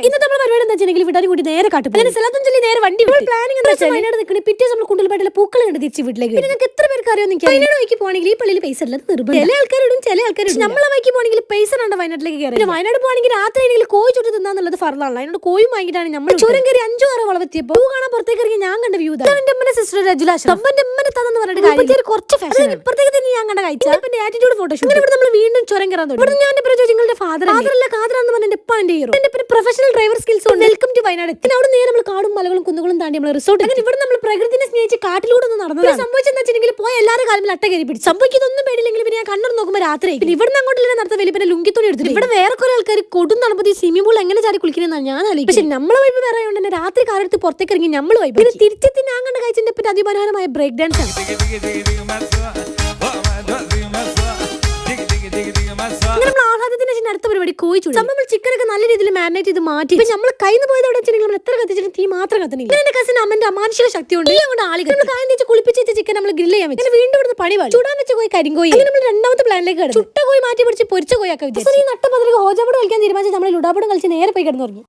ഇന്നത്തെ നമ്മുടെ പരിപാടി എന്താ വെച്ചാൽ വിടാനും കൂടി നേരെ കാട്ടും അങ്ങനെ സ്ഥലത്തും ചൊല്ലി നേരെ വണ്ടി പ്ലാനിങ് എന്താ വെച്ചാൽ വയനാട് നിൽക്കണേ പിറ്റേ നമ്മൾ കുണ്ടൽപാട്ടിലെ പൂക്കൾ കണ്ട് തിരിച്ച് വീട്ടിലേക്ക് നിങ്ങൾക്ക് എത്ര പേർക്ക് അറിയാം വയനാട് വഴിക്ക് പോകണമെങ്കിൽ ഈ പള്ളിയിൽ പൈസ ഉള്ളത് നിർബന്ധം ചില ആൾക്കാരോടും ചില ആൾക്കാരും നമ്മളെ വഴിക്ക് പോകണമെങ്കിൽ പൈസ ഉണ്ട് വയനാട്ടിലേക്ക് കയറി വയനാട് പോകണമെങ്കിൽ രാത്രി ആണെങ്കിൽ കോഴി ചുറ്റി തിന്നാന്നുള്ളത് ഫർദാണല്ലോ അതിനോട് കോഴി വാങ്ങിയിട്ടാണ് നമ്മൾ ചുരം കയറി 5-6 വളവെത്തിയപ്പോൾ പൂ കാണാൻ പുറത്തേക്ക് ഇറങ്ങി ഞാൻ കണ്ട വ്യൂ എന്റെ അമ്മന്റെ സിസ്റ്റർ രജുലാശ് അമ്മന്റെ അമ്മനെ തന്നെന്ന് പറഞ്ഞിട്ട് കാര്യം കുറച്ച് ഫാഷൻ ഇപ്പഴത്തേക്ക് തന്നെ ഞാൻ കണ്ട കഴിച്ച ആറ്റിറ്റ്യൂഡ് ഫോട്ടോഷൂട്ട് ഇവിടെ നമ്മൾ വീണ്ടും ചുരം കയറാൻ തുടങ്ങി ഞാൻ നിങ്ങളുടെ ഫാദർ അല്ല കാതറാന്ന് പറഞ്ഞ എപ്പാന്റെ ഹീറോ എന്റെ പ്രൊഫഷണൽ ഡ്രൈവർ സ്കിൽസ് ഉണ്ട് വെൽക്കം ടു വയനാട് അവിടെ നേരെ നമ്മൾ കാടും മലകളും കുന്നുകളും താണ്ടി നമ്മൾ റിസോർട്ട് അങ്ങനെ ഇവിടെ നമ്മൾ പ്രകൃതിനെ സ്നേഹിച്ച് കാട്ടിലൂടെ ഒന്ന് നടന്നത് സംഭവിച്ചെന്ന് വെച്ചിട്ടുണ്ടെങ്കിൽ പോയ എല്ലാവരും കാലം അട്ട കയറി പിടിച്ചു സംഭവിക്കുന്നൊന്നും പേടില്ലെങ്കിൽ പിന്നെ ഞാൻ കണ്ണൂർ നോക്കുമ്പോൾ രാത്രി പിന്നെ ഇവിടെ നിന്ന് അങ്ങോട്ട് നടത്ത വലിയ പിന്നെ ലുങ്കിത്തോടെ എടുത്തിട്ട് ഇവിടെ വേറെ കുറെ ആൾക്കാർ കൊടും നടപ്പത്തി സ്വിമ്മിംഗ് പൂൾ എങ്ങനെ ചാടി കുളിക്കുന്നതാണ് ഞാൻ ആലോചിക്കും പക്ഷെ നമ്മളെ വൈബ് വേറെ കൊണ്ട് തന്നെ രാത്രി കാലെടുത്ത് പുറത്തേക്ക് ഇറങ്ങി നമ്മൾ വൈബ് പിന്നെ തിരിച്ചെത്തി ഞാൻ കണ്ട കഴിച്ചതിന്റെ പിന്നെ അതിമനോഹരമായ ബ്രേക്ക് ഡാൻസ് ആണ് അടുത്ത പരിപാടി കോഴി ചൂട് നമ്മൾ ചിക്കനൊക്കെ നല്ല രീതിയിൽ മാരിനേറ്റ് ചെയ്ത് മാറ്റി നമ്മൾ കയ്യിൽ പോയത് അവിടെ വെച്ചിട്ടുണ്ടെങ്കിൽ നമ്മൾ എത്ര കത്തിച്ചിട്ടും തീ മാത്രം കത്തണില്ല എന്റെ കസിൻ അമ്മന്റെ അമാനുഷിക ശക്തി കൊണ്ട് അതുകൊണ്ട് ആളുകൾ നമ്മൾ കായം തേച്ച് കുളിപ്പിച്ച് വെച്ച ചിക്കൻ നമ്മൾ ഗ്രില്ല് ചെയ്യാൻ വെച്ചാൽ വീണ്ടും ഇവിടുന്ന് പണി പാടി ചൂടാൻ വെച്ച കോഴി കരിങ്കോയി നമ്മൾ രണ്ടാമത്തെ പ്ലാനിലേക്ക് കിടന്നു ചുട്ട കോഴി മാറ്റി പിടിച്ച് പൊരിച്ച കോഴിയാക്കി വിചാരിച്ചു ഈ നട്ടപ്പതിലേക്ക് ഹോജാബോട് കളിക്കാൻ തീരുമാനിച്ച് നമ്മൾ ലുഡാബോടും കളിച്ച് നേരെ പോയി കിടന്നു തുടങ്ങി